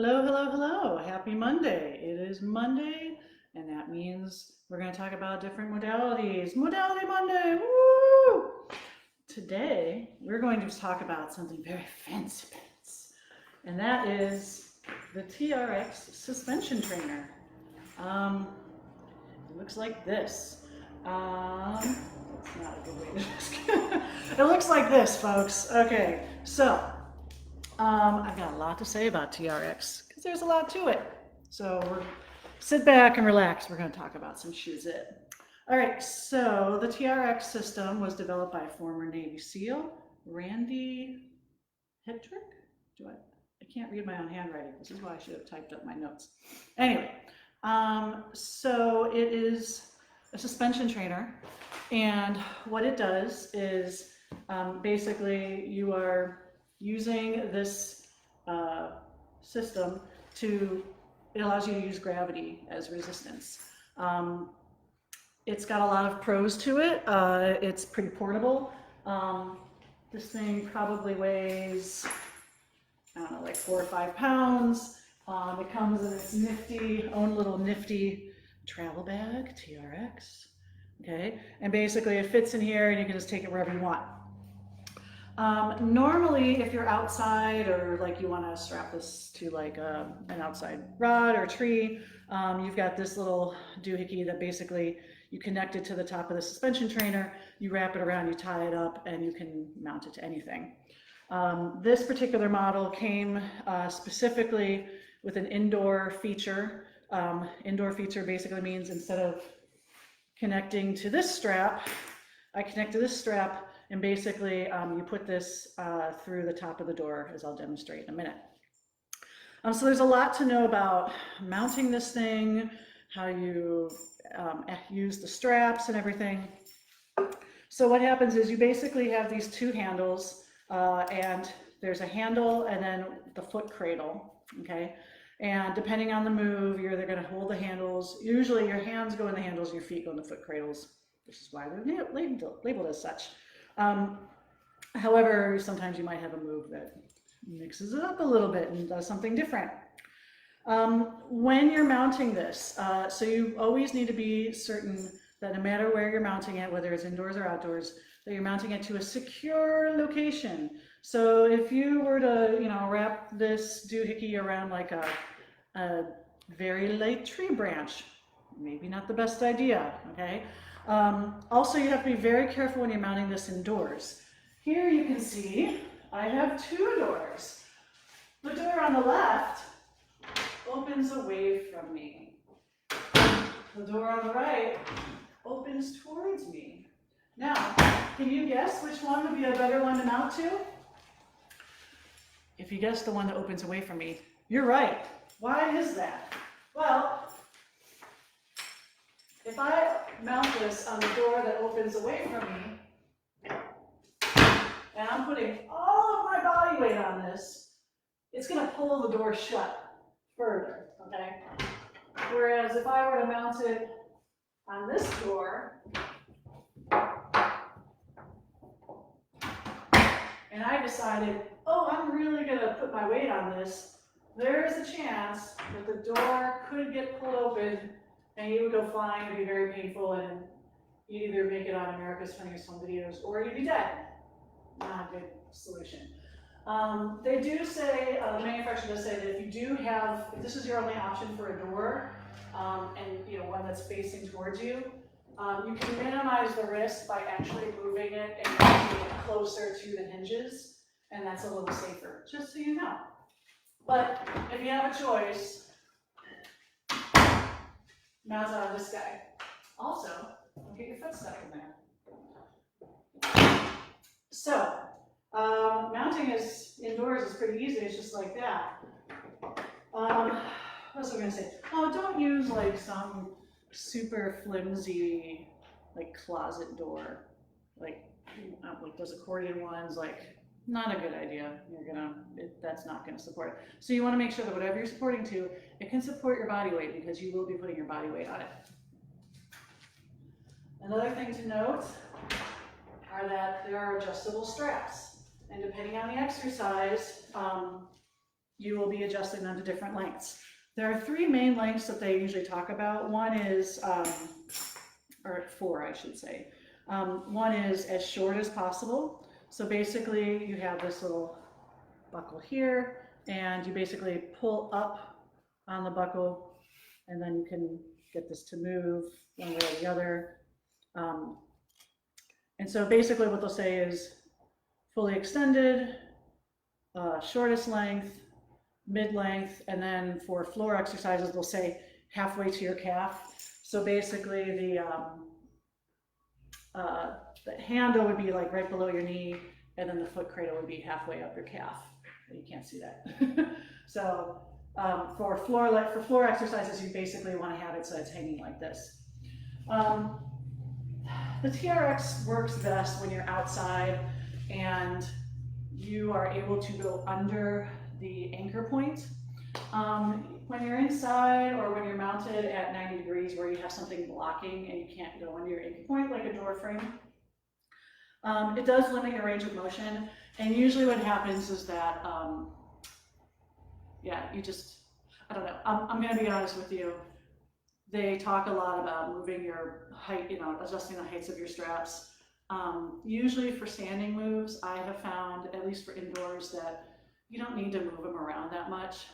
Hello, hello, hello. Happy Monday. It is Monday, and that means we're going to talk about different modalities. Modality Monday, woo! Today, we're going to talk about something very fancy pants, and that is the TRX suspension trainer. It looks like this. That's not a good way to describe it. It looks like this, folks. Okay, so I've got a lot to say about TRX because there's a lot to it. So sit back and relax. We're going to talk about some shoes. All right, so the TRX system was developed by former Navy SEAL Randy Hedrick. I can't read my own handwriting. This is why I should have typed up my notes. Anyway, so it is a suspension trainer, and what it does is basically you are using this system it allows you to use gravity as resistance. It's got a lot of pros to it. It's pretty portable. This thing probably weighs, I don't know, like 4 or 5 pounds. It comes in its own little nifty travel bag, TRX. Okay, and basically it fits in here and you can just take it wherever you want. Normally, if you're outside or like you want to strap this to like an outside rod or tree, you've got this little doohickey that basically you connect it to the top of the suspension trainer, you wrap it around, you tie it up, and you can mount it to anything. This particular model came specifically with an indoor feature. Indoor feature basically means instead of connecting to this strap, I connect to this strap, and basically you put this through the top of the door, as I'll demonstrate in a minute. So there's a lot to know about mounting this thing, how you use the straps and everything. So what happens is you basically have these 2 handles, and there's a handle and then the foot cradle, okay? And depending on the move, you're either going to hold the handles. Usually your hands go in the handles, your feet go in the foot cradles. This is why they're labeled as such. However, sometimes you might have a move that mixes it up a little bit and does something different. When you're mounting this, so you always need to be certain that no matter where you're mounting it, whether it's indoors or outdoors, that you're mounting it to a secure location. So if you were to, wrap this doohickey around like a very light tree branch, maybe not the best idea, okay? Also, you have to be very careful when you're mounting this indoors. Here you can see I have 2 doors. The door on the left opens away from me. The door on the right opens towards me. Now, can you guess which one would be a better one to mount to? If you guess the one that opens away from me, you're right. Why is that? Well, if I mount this on the door that opens away from me, and I'm putting all of my body weight on this, it's going to pull the door shut further, okay? Whereas if I were to mount it on this door, and I decided, oh, I'm really going to put my weight on this, there's a chance that the door could get pulled open and you would go flying. It'd be very painful, and you'd either make it on America's Funniest Home Videos or you'd be dead. Not a good solution. They do say, the manufacturer does say that if this is your only option for a door, and one that's facing towards you, you can minimize the risk by actually moving it and making it closer to the hinges, and that's a little safer, just so you know. But if you have a choice, mount it on this guy. Also, don't get your foot stuck in there. So, mounting indoors is pretty easy. It's just like that. What else am I going to say? Oh, don't use like some super flimsy like closet door, like those accordion ones. Like, not a good idea. That's not going to support it. So you want to make sure that whatever you're supporting to, it can support your body weight, because you will be putting your body weight on it. Another thing to note are that there are adjustable straps, and depending on the exercise, you will be adjusting them to different lengths. There are 3 main lengths that they usually talk about. One is, or 4, I should say. One is as short as possible. So basically you have this little buckle here, and you basically pull up on the buckle, and then you can get this to move one way or the other. And so basically what they'll say is fully extended, shortest length, mid-length, and then for floor exercises, they'll say halfway to your calf. So basically the handle would be like right below your knee, and then the foot cradle would be halfway up your calf. You can't see that. So for floor exercises, you basically want to have it so it's hanging like this. The TRX works best when you're outside and you are able to go under the anchor point. When you're inside or when you're mounted at 90 degrees where you have something blocking and you can't go under your anchor point, like a door frame, it does limit your range of motion. And usually what happens is that, yeah, I don't know, I'm gonna be honest with you. They talk a lot about moving your height, adjusting the heights of your straps. Usually for standing moves, I have found, at least for indoors, that you don't need to move them around that much.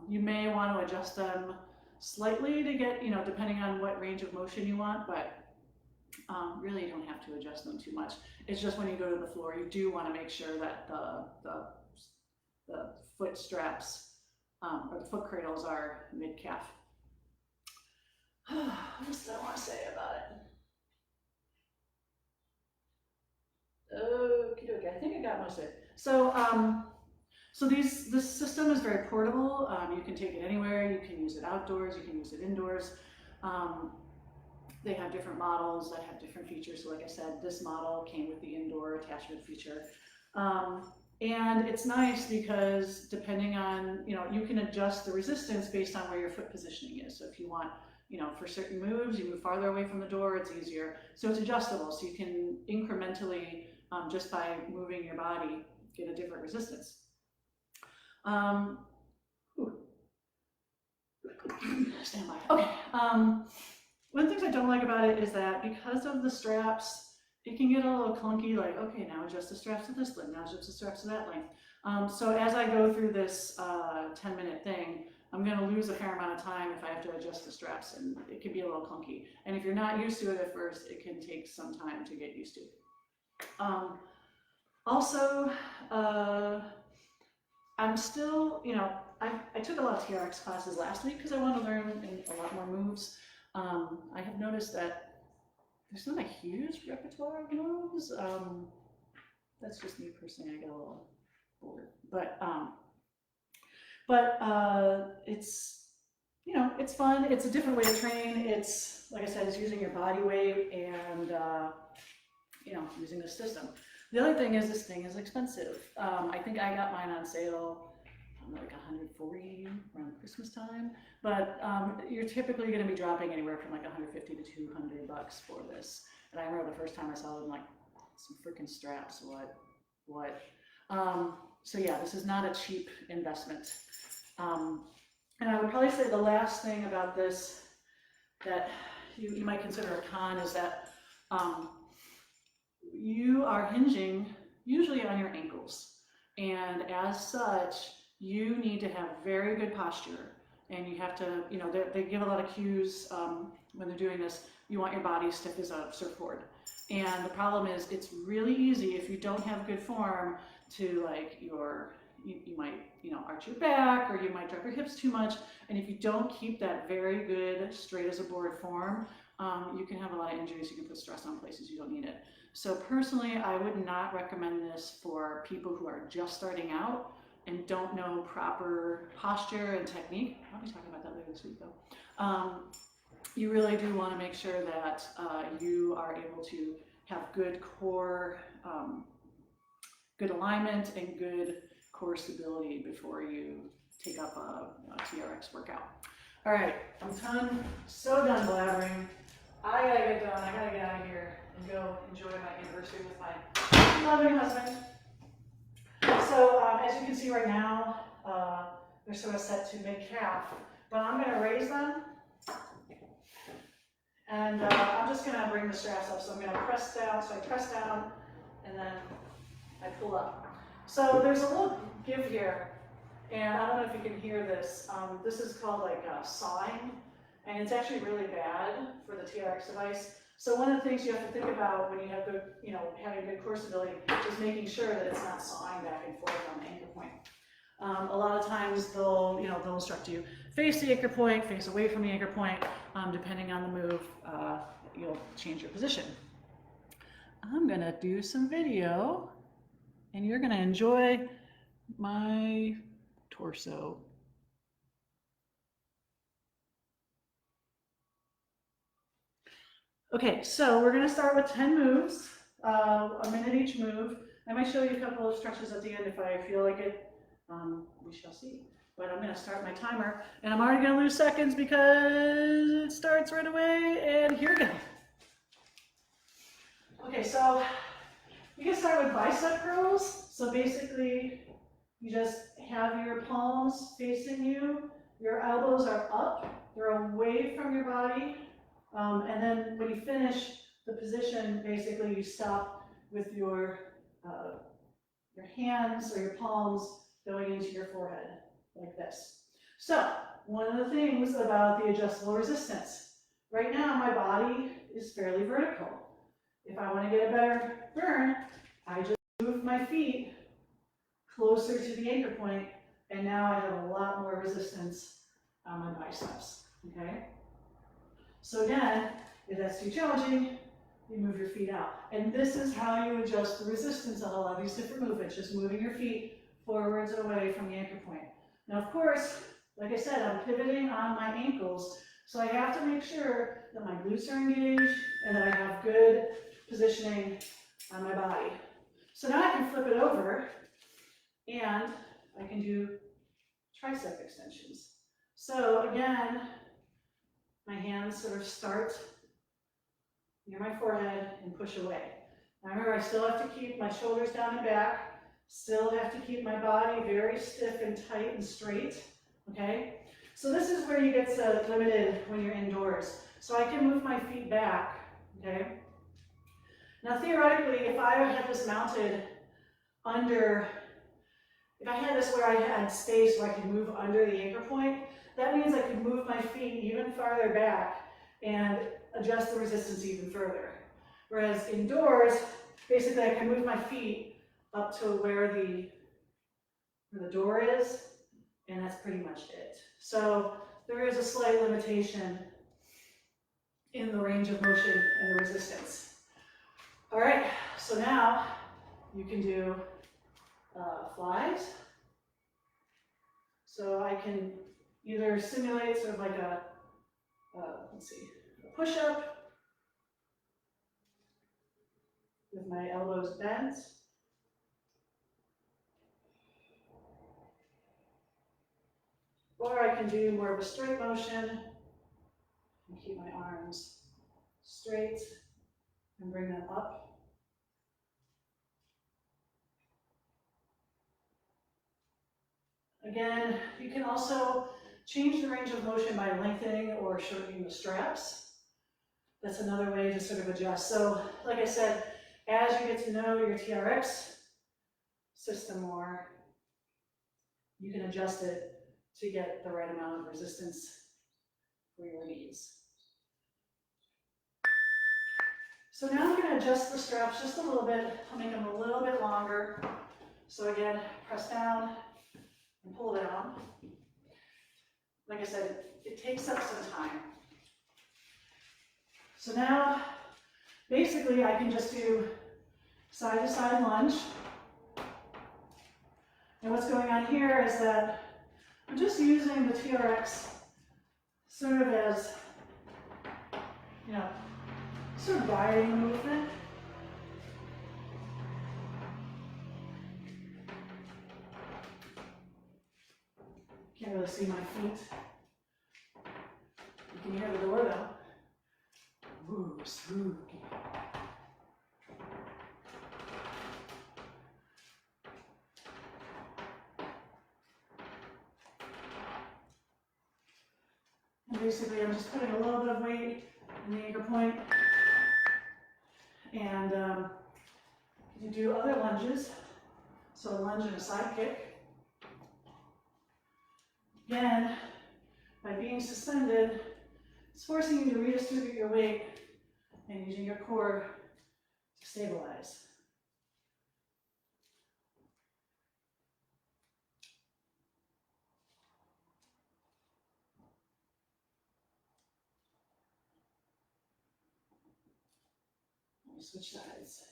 You may want to adjust them slightly to get, depending on what range of motion you want, but really you don't have to adjust them too much. It's just when you go to the floor, you do want to make sure that the foot straps or the foot cradles are mid-calf. What else do I want to say about it? Okay, I think I got most of it. So this system is very portable. You can take it anywhere. You can use it outdoors. You can use it indoors. They have different models that have different features. So like I said, this model came with the indoor attachment feature. And it's nice because depending on, you can adjust the resistance based on where your foot positioning is. So if you want, for certain moves, you move farther away from the door, it's easier. So it's adjustable. So you can incrementally, just by moving your body, get a different resistance. Stand by. Okay. One of the things I don't like about it is that because of the straps, it can get a little clunky, like, okay, now adjust the straps to this length, now adjust the straps to that length. So as I go through this 10-minute thing, I'm going to lose a fair amount of time if I have to adjust the straps, and it can be a little clunky. And if you're not used to it at first, it can take some time to get used to. Also, I'm still, I took a lot of TRX classes last week because I want to learn a lot more moves. I have noticed that there's not a huge repertoire of moves. That's just me personally. I get a little bored, but it's, it's fun. It's a different way to train. It's, like I said, it's using your body weight and, using the system. The other thing is this thing is expensive. I think I got mine on sale, like $140 around Christmas time, but you're typically going to be dropping anywhere from like $150 to $200 for this. And I remember the first time I saw them, like, some freaking straps, what? So yeah, this is not a cheap investment. And I would probably say the last thing about this that you might consider a con is that you are hinging usually on your ankles. And as such, you need to have very good posture. And you have to, they give a lot of cues when they're doing this. You want your body stiff as a surfboard. And the problem is it's really easy if you don't have good form to, like, you might, arch your back, or you might drop your hips too much. And if you don't keep that very good straight as a board form, you can have a lot of injuries. You can put stress on places you don't need it. So personally, I would not recommend this for people who are just starting out and don't know proper posture and technique. I'll be talking about that later this week though. You really do want to make sure that you are able to have good core, good alignment and good core stability before you take up a TRX workout. All right, I'm done, so done blabbering. I gotta get done, I gotta get out of here and go enjoy my anniversary with my loving husband. So as you can see right now, they're sort of set to mid-calf. But I'm going to raise them, and I'm just going to bring the straps up. So I'm going to press down, so I press down, and then I pull up. So there's a little give here, and I don't know if you can hear this. This is called like sawing, and it's actually really bad for the TRX device. So one of the things you have to think about when you have good, having good core stability is making sure that it's not sawing back and forth on the anchor point. A lot of times they'll instruct you face the anchor point, face away from the anchor point. Depending on the move, you'll change your position. I'm gonna do some video, and you're gonna enjoy my torso. Okay, so we're gonna start with 10 moves, a minute each move. I might show you a couple of stretches at the end if I feel like it. We shall see. But I'm gonna start my timer, and I'm already gonna lose seconds because it starts right away, and here we go. Okay, so you can start with bicep curls. So basically, you just have your palms facing you, your elbows are up, they're away from your body, and then when you finish the position, basically you stop with your hands or your palms going into your forehead, like this. So, one of the things about the adjustable resistance, right now my body is fairly vertical. If I want to get a better burn, I just move my feet closer to the anchor point, and now I have a lot more resistance on my biceps, okay? So again, if that's too challenging, you move your feet out. And this is how you adjust the resistance on a lot of these different movements, just moving your feet forwards and away from the anchor point. Now, of course, like I said, I'm pivoting on my ankles, so I have to make sure that my glutes are engaged and that I have good positioning on my body. So now I can flip it over, and I can do tricep extensions. So again, my hands sort of start near my forehead and push away. Now remember, I still have to keep my shoulders down and back, still have to keep my body very stiff and tight and straight, okay? So this is where you get limited when you're indoors. So I can move my feet back, okay? Now theoretically, if I had this mounted under, if I had this where I had space where I could move under the anchor point, that means I could move my feet even farther back and adjust the resistance even further. Whereas indoors, basically I can move my feet up to where the door is, and that's pretty much it. So there is a slight limitation in the range of motion and the resistance. All right, so now you can do flies. So I can either simulate sort of like a push-up with my elbows bent. Or I can do more of a straight motion and keep my arms straight and bring them up. Again, you can also change the range of motion by lengthening or shortening the straps. That's another way to sort of adjust. So, like I said, as you get to know your TRX system more, you can adjust it to get the right amount of resistance for your needs. So now I'm going to adjust the straps just a little bit. I'll make them a little bit longer. So again, press down and pull down. Like I said, it takes up some time. So now, basically, I can just do side-to-side lunge. And what's going on here is that I'm just using the TRX sort of as, sort of guiding the movement. Can't really see my feet. You can hear the door though. Ooh, spooky. Basically, I'm just putting a little bit of weight in the anchor point. And you do other lunges. So a lunge and a side kick. Again, by being suspended, it's forcing you to redistribute your weight and using your core to stabilize. Switch sides.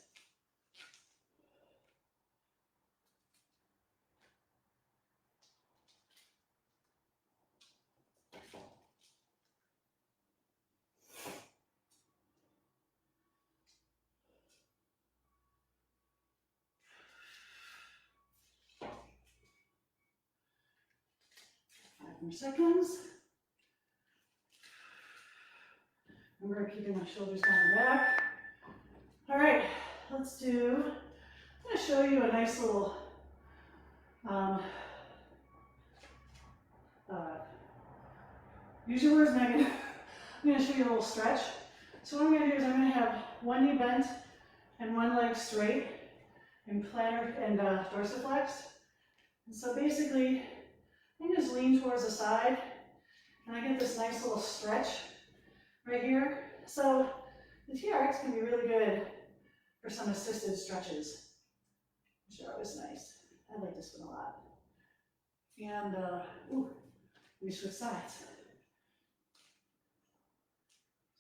More seconds. Remember keeping my shoulders down and back. All right, let's do, I'm going to show you a nice little use your words, Megan. I'm going to show you a little stretch. So what I'm going to do is I'm going to have one knee bent and one leg straight and plantar and dorsiflex. And so basically, I just lean towards the side and I get this nice little stretch right here. So the TRX can be really good for some assisted stretches, which are always nice. I like this one a lot. And we switch sides.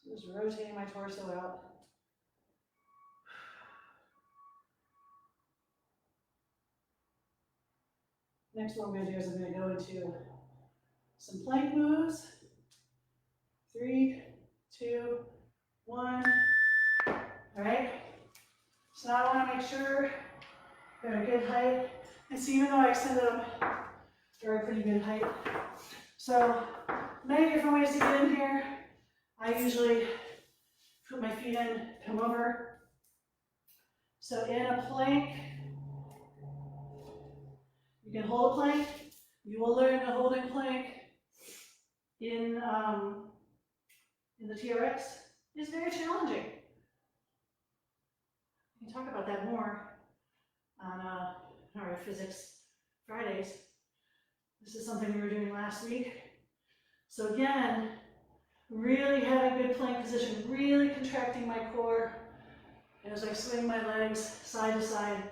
So just rotating my torso out. Next what I'm going to do is I'm going to go into some plank moves. 3, 2, 1. All right. So now I want to make sure they're a good height. And see, even though I extended them, they're a pretty good height. So many different ways to get in here. I usually put my feet in, come over. So in a plank, you can hold a plank. You will learn to hold a plank in the TRX. It's very challenging. We can talk about that more on our Physics Fridays. This is something we were doing last week. So again, really have a good plank position, really contracting my core as I swing my legs side to side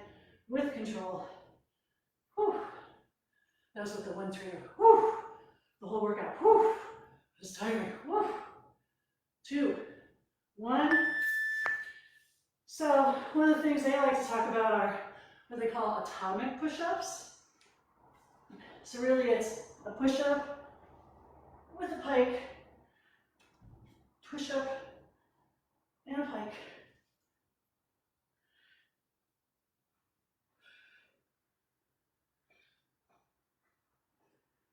with control. Whew. That was with the 1, 3, whew. The whole workout. Whew. It was tiring. Whew. 2, 1. So one of the things they like to talk about are what they call atomic push-ups. So really it's a push-up with a pike, push-up and a pike.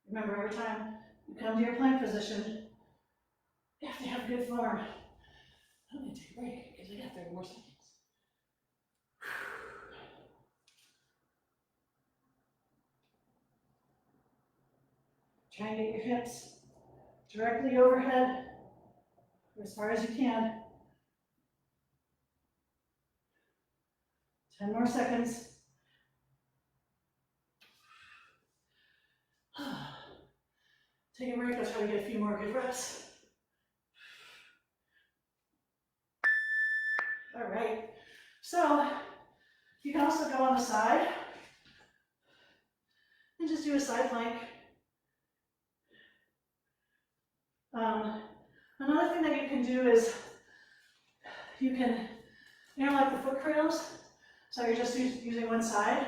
Remember, every time you come to your plank position, you have to have good form. I'm going to take a break because I got 30 more seconds. Try and get your hips directly overhead or as far as you can. 10 more seconds. Take a break, I'll try to get a few more good reps. All right, so you can also go on the side and just do a side plank. Another thing that you can do is you can, like the foot cradles, so you're just using one side.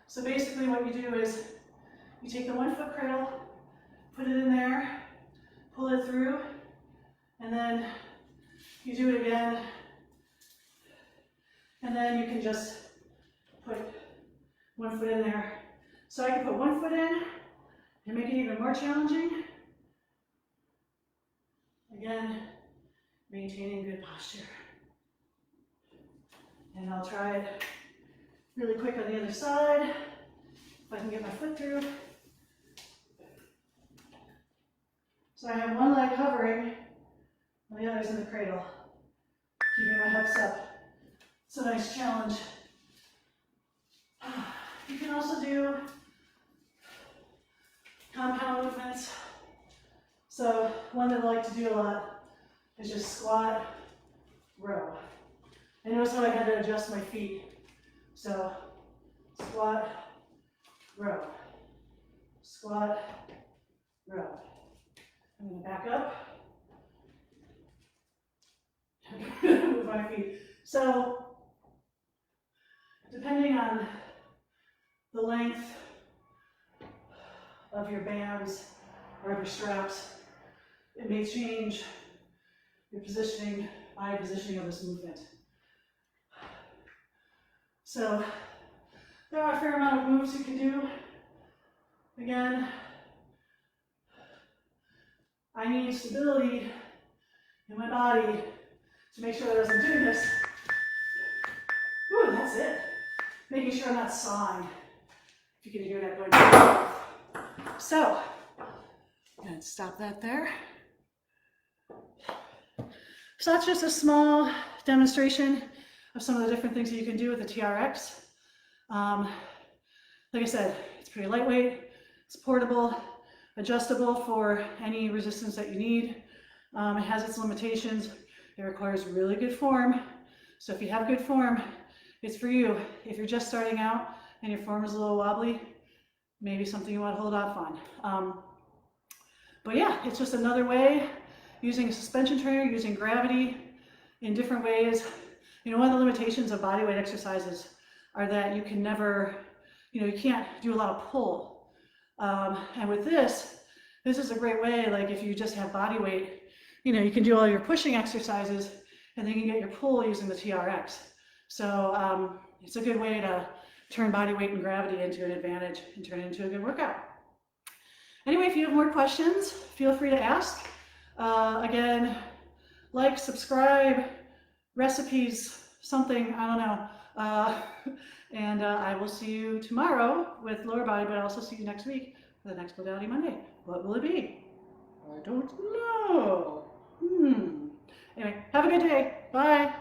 So basically what you do is you take the 1 foot cradle, put it in there, pull it through, and then you do it again, and then you can just put 1 foot in there. So I can put 1 foot in and make it even more challenging. Again, maintaining good posture. And I'll try it really quick on the other side, if I can get my foot through. So I have one leg hovering, and the other's in the cradle, keeping my hips up. It's a nice challenge. You can also do compound movements. So one that I like to do a lot is just squat, row. And notice how I had to adjust my feet. So squat, row, squat, row. I'm going to back up. Move my feet. So depending on the length of your bands or of your straps, it may change your positioning, eye positioning of this movement. So there are a fair amount of moves you can do. Again, I need stability in my body to make sure that as I'm doing this, ooh, that's it. Making sure I'm not sawing. If you can hear that going. So, I'm going to stop that there. So that's just a small demonstration of some of the different things that you can do with the TRX. Like I said, it's pretty lightweight, it's portable, adjustable for any resistance that you need. It has its limitations. It requires really good form. So if you have good form, it's for you. If you're just starting out and your form is a little wobbly, maybe something you want to hold off on. But yeah, it's just another way, using a suspension trainer, using gravity in different ways. You know, one of the limitations of bodyweight exercises are that you can never, you can't do a lot of pull. And with this is a great way, like if you just have body weight, you can do all your pushing exercises and then you can get your pull using the TRX. So it's a good way to turn body weight and gravity into an advantage and turn it into a good workout. Anyway, if you have more questions, feel free to ask. Again, like, subscribe, recipes, something, I don't know. And I will see you tomorrow with lower body, but I'll also see you next week for the next Modality Monday. What will it be? I don't know. Anyway, have a good day. Bye.